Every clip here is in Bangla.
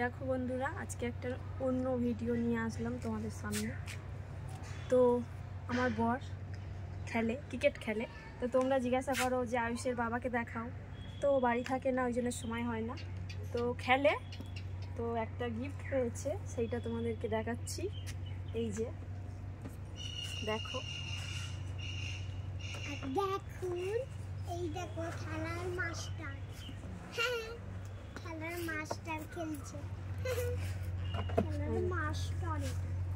দেখো বন্ধুরা, আজকে একটা অন্য ভিডিও নিয়ে আসলাম তোমাদের সামনে। তো আমার বর খেলে, ক্রিকেট খেলে। তো তোমরা জিজ্ঞাসা করো যে আয়ুষের বাবাকে দেখাও, তো বাড়ি থাকে না, ওই জন্য সময় হয় না। তো খেলে, তো একটা গিফট পেয়েছে, সেইটা তোমাদেরকে দেখাচ্ছি। এই যে দেখো, দেখুন এই দেখো খেলার মাস্টার। হ্যাঁ, খেলার মাস্টার খেলছে। খেলার মাস্টার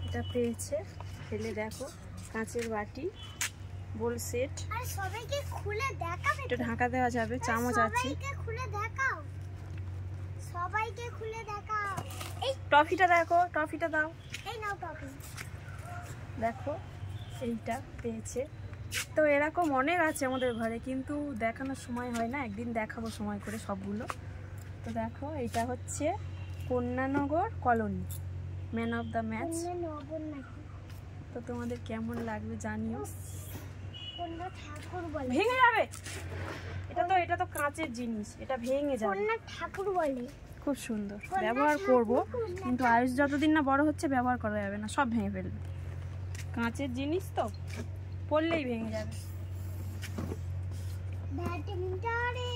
এটা পেয়েছে খেলে। দেখো, কাঁচের বাটি, বোল সেট। আর সবাইকে খুলে দেখাবে, এটা ঢাকা দেওয়া যাবে, চামচ আছে। সবাইকে খুলে দেখাও, সবাইকে খুলে দেখাও। এই ট্রফিটা দেখো, ট্রফিটা দাও। এই নাও ট্রফি। দেখো, এইটা পেয়েছে। তো এরকম অনেক আছে আমাদের ঘরে, কিন্তু দেখানোর সময় হয় না। একদিন দেখাবো সময় করে সবগুলো। তো দেখো, এটা হচ্ছে Kanyanagar colony man of the match. তো তোমাদের কেমন লাগবে জানিও। কন্যা ঠাকুর বলে, ভেঙে যাবে। এটা তো কাঁচের জিনিস, এটা ভেঙে যাবে। কন্যা ঠাকুর বলে। খুব সুন্দর, ব্যবহার করব, কিন্তু আয়ুষ যতদিন না বড় হচ্ছে ব্যবহার করা যাবে না, সব ভেঙে ফেলবে। কাঁচের জিনিস তো, পড়লেই ভেঙে যাবে। ব্যাডমিন্টনে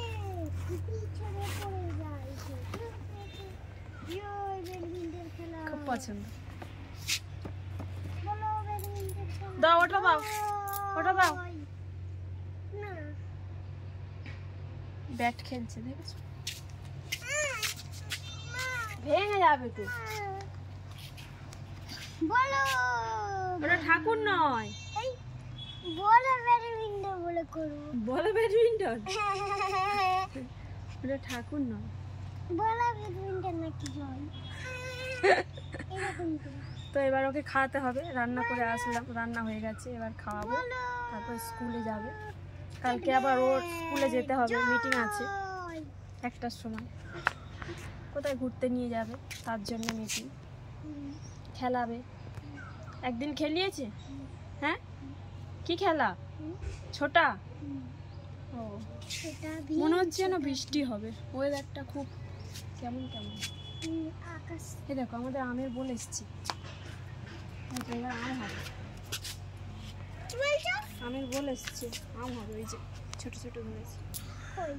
পিছনে পড়ে যায়। ব্যাডমিন্টন খেলা খুব পছন্দ। বলো ব্যাডমিন্টন খেলা। দাও, ওটা দাও, ওটা দাও। না, ব্যাট খেলছে, দেখেছো? ভেঙে যাবে তো। বলো ওটা ঠাকুর নয়। এই বলো ব্যাডমিন্টন বলে করব। বলো ব্যাডমিন্টন, ওটা ঠাকুর নয়। বলো ব্যাডমিন্টন নাকি জল এরকম তো। তো এবার ওকে খাওয়াতে হবে। রান্না করে আসলাম, রান্না হয়ে গেছে, এবার খাওয়াবো, তারপর স্কুলে যাবে। কালকে আবার ওর স্কুলে যেতে হবে, মিটিং আছে 1টার সময়। কোথায় ঘুরতে নিয়ে যাবে, তার জন্য মিটিং। খেলাবে, একদিন খেলিয়েছে। হ্যাঁ, কি খেলা? ছোটা। ও, মনে হচ্ছে যেন বৃষ্টি হবে, ওয়েদারটা খুব কেমন কেমন। আকাশ এই দেখো, আমাদের আমের বোল এসছে। এবার আম হবে, কি বলছো? আমের বোল এসছে, আম হবে। ওই যে ছোট ছোট হয়েছে। কই?